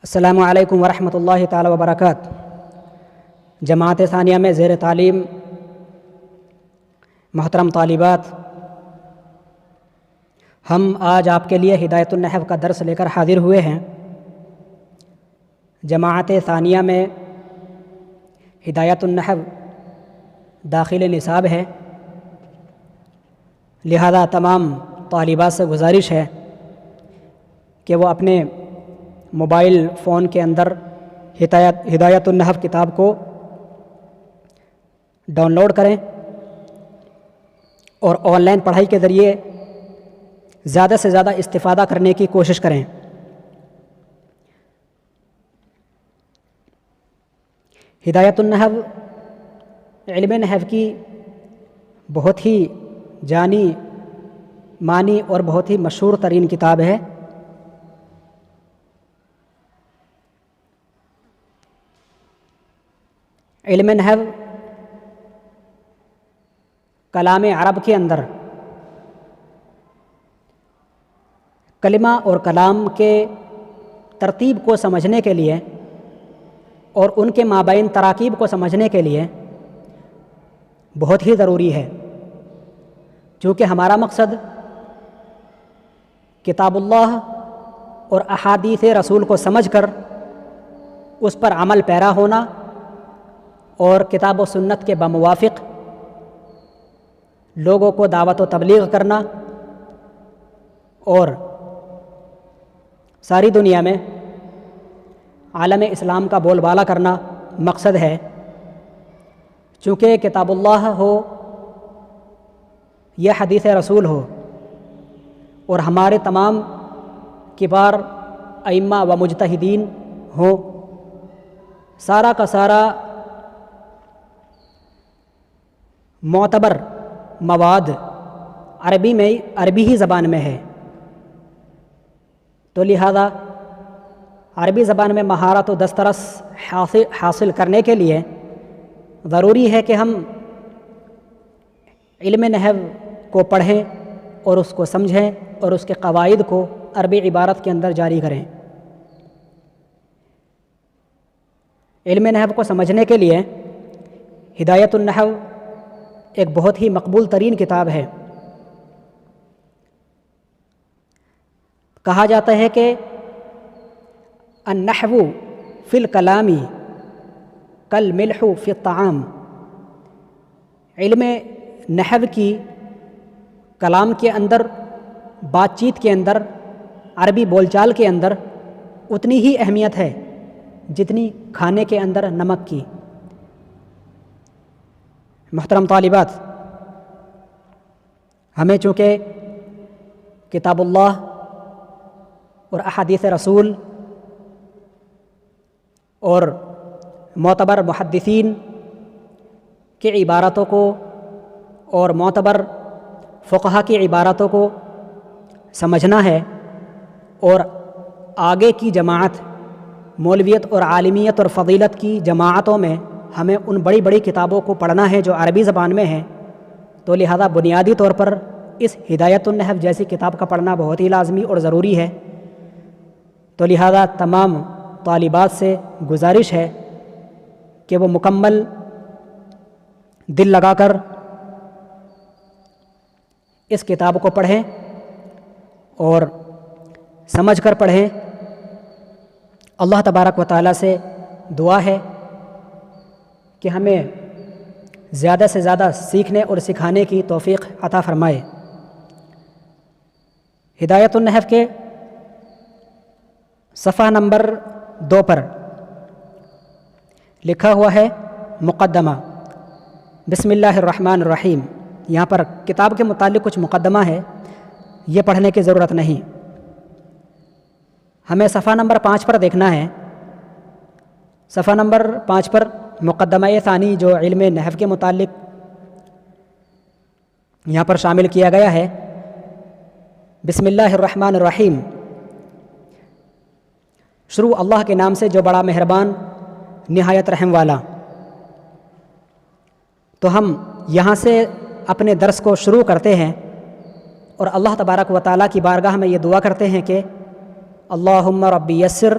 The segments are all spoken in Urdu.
السلام علیکم ورحمۃ اللہ تعالی وبرکاتہ۔ جماعت ثانیہ میں زیر تعلیم محترم طالبات، ہم آج آپ کے لیے ہدایت النحو کا درس لے کر حاضر ہوئے ہیں۔ جماعت ثانیہ میں ہدایت النحو داخل نصاب ہے، لہذا تمام طالبات سے گزارش ہے کہ وہ اپنے موبائل فون کے اندر ہدایت النحو کتاب کو ڈاؤن لوڈ کریں اور آن لائن پڑھائی کے ذریعے زیادہ سے زیادہ استفادہ کرنے کی کوشش کریں۔ ہدایت النحو علم نحو کی بہت ہی جانی مانی اور بہت ہی مشہور ترین کتاب ہے۔ علم نحو کلام عرب کے اندر کلمہ اور کلام کے ترتیب کو سمجھنے کے لیے اور ان کے مابین تراکیب کو سمجھنے کے لیے بہت ہی ضروری ہے، چونکہ ہمارا مقصد کتاب اللہ اور احادیث رسول کو سمجھ کر اس پر عمل پیرا ہونا اور کتاب و سنت کے بموافق لوگوں کو دعوت و تبلیغ کرنا اور ساری دنیا میں عالم اسلام کا بول بالا کرنا مقصد ہے۔ چونکہ کتاب اللہ ہو یا حدیث رسول ہو اور ہمارے تمام کبار ائمہ و مجتہدین ہوں، سارا کا سارا معتبر مواد عربی ہی زبان میں ہے، تو لہذا عربی زبان میں مہارت و دسترس حاصل کرنے کے لیے ضروری ہے کہ ہم علم نحو کو پڑھیں اور اس کو سمجھیں اور اس کے قواعد کو عربی عبارت کے اندر جاری کریں۔ علم نحو کو سمجھنے کے لیے ہدایت النحو ایک بہت ہی مقبول ترین کتاب ہے۔ کہا جاتا ہے کہ النحو فی الکلام کالملح فی الطعام، علم نحو کی کلام کے اندر، بات چیت کے اندر، عربی بول چال کے اندر اتنی ہی اہمیت ہے جتنی کھانے کے اندر نمک کی۔ محترم طالبات، ہمیں چونکہ کتاب اللہ اور احادیث رسول اور معتبر محدثین کی عبارتوں کو اور معتبر فقہا کی عبارتوں کو سمجھنا ہے، اور آگے کی جماعت مولویت اور عالمیت اور فضیلت کی جماعتوں میں ہمیں ان بڑی بڑی کتابوں کو پڑھنا ہے جو عربی زبان میں ہیں، تو لہذا بنیادی طور پر اس ہدایت النحو جیسی کتاب کا پڑھنا بہت ہی لازمی اور ضروری ہے۔ تو لہذا تمام طالبات سے گزارش ہے کہ وہ مکمل دل لگا کر اس کتاب کو پڑھیں اور سمجھ کر پڑھیں۔ اللہ تبارک و تعالیٰ سے دعا ہے کہ ہمیں زیادہ سے زیادہ سیکھنے اور سکھانے کی توفیق عطا فرمائے۔ ہدایت النحو کے صفحہ نمبر 2 پر لکھا ہوا ہے مقدمہ، بسم اللہ الرحمن الرحیم۔ یہاں پر کتاب کے متعلق کچھ مقدمہ ہے، یہ پڑھنے کی ضرورت نہیں، ہمیں صفحہ نمبر 5 پر دیکھنا ہے۔ صفحہ نمبر 5 پر مقدمہ ثانی جو علم نحو کے متعلق یہاں پر شامل کیا گیا ہے، بسم اللہ الرحمن الرحیم، شروع اللہ کے نام سے جو بڑا مہربان نہایت رحم والا۔ تو ہم یہاں سے اپنے درس کو شروع کرتے ہیں اور اللہ تبارک و تعالیٰ کی بارگاہ میں یہ دعا کرتے ہیں کہ اللہم ربی یسر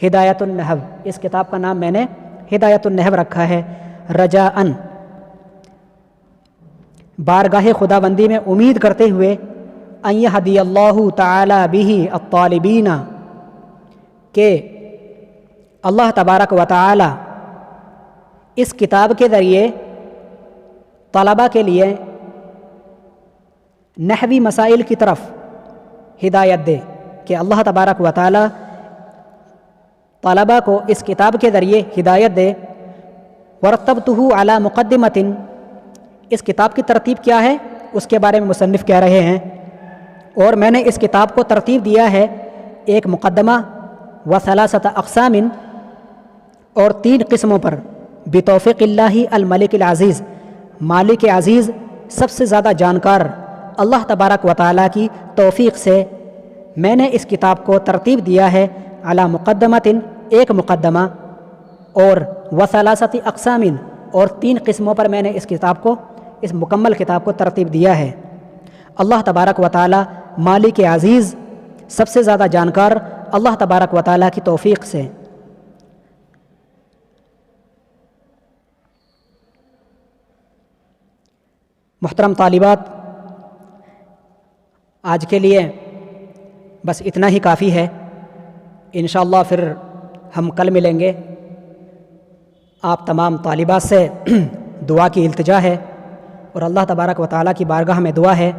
ہدایت النحو، اس کتاب کا نام میں نے ہدایت النحو رکھا ہے، رجاءً، بارگاہ خدا بندی میں امید کرتے ہوئے، ان یہدی اللہ تعالی بہ الطالبین، کہ اللہ تبارک و تعالی اس کتاب کے ذریعے طلبہ کے لیے نحوی مسائل کی طرف ہدایت دے، کہ اللہ تبارک و تعالی طلبہ کو اس کتاب کے ذریعے ہدایت دے۔ ورتبتہ علی مقدمۃ، اس کتاب کی ترتیب کیا ہے اس کے بارے میں مصنف کہہ رہے ہیں، اور میں نے اس کتاب کو ترتیب دیا ہے ایک مقدمہ و ثلاثۃ اقسام، اور 3 قسموں پر، بتوفیق اللہ الملک العزیز، مالک عزیز سب سے زیادہ جانکار اللہ تبارک و تعالیٰ کی توفیق سے میں نے اس کتاب کو ترتیب دیا ہے علی مقدمۃ، ایک مقدمہ، اور وثلاثۃ اقسام، اور 3 قسموں پر میں نے اس کتاب کو، اس مکمل کتاب کو ترتیب دیا ہے۔ اللہ تبارک و تعالیٰ مالک عزیز سب سے زیادہ جانکار اللہ تبارک و تعالیٰ کی توفیق سے۔ محترم طالبات، آج کے لیے بس اتنا ہی کافی ہے، انشاءاللہ پھر ہم کل ملیں گے۔ آپ تمام طالبات سے دعا کی التجا ہے، اور اللہ تبارک و تعالیٰ کی بارگاہ میں دعا ہے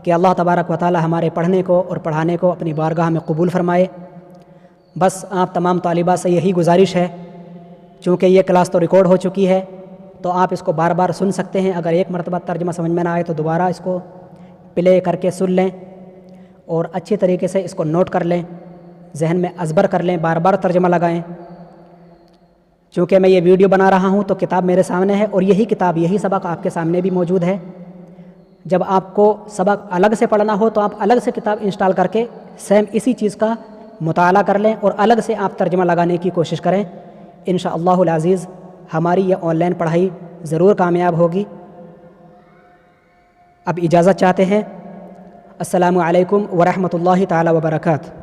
کہ اللہ تبارک و تعالیٰ ہمارے پڑھنے کو اور پڑھانے کو اپنی بارگاہ میں قبول فرمائے۔ بس آپ تمام طالبات سے یہی گزارش ہے، چونکہ یہ کلاس تو ریکارڈ ہو چکی ہے تو آپ اس کو بار بار سن سکتے ہیں، اگر ایک مرتبہ ترجمہ سمجھ میں نہ آئے تو دوبارہ اس کو پلے کر کے سن لیں، اور اچھی طریقے سے اس کو نوٹ کر لیں، ذہن میں ازبر کر لیں، بار بار ترجمہ لگائیں۔ چونکہ میں یہ ویڈیو بنا رہا ہوں تو کتاب میرے سامنے ہے، اور یہی کتاب، یہی سبق آپ کے سامنے بھی موجود ہے۔ جب آپ کو سبق الگ سے پڑھنا ہو تو آپ الگ سے کتاب انسٹال کر کے سیم اسی چیز کا مطالعہ کر لیں، اور الگ سے آپ ترجمہ لگانے کی کوشش کریں۔ انشاءاللہ العزیز ہماری یہ آن لائن پڑھائی ضرور کامیاب ہوگی۔ اب اجازت چاہتے ہیں۔ السلام علیکم ورحمۃ اللہ تعالی وبرکاتہ۔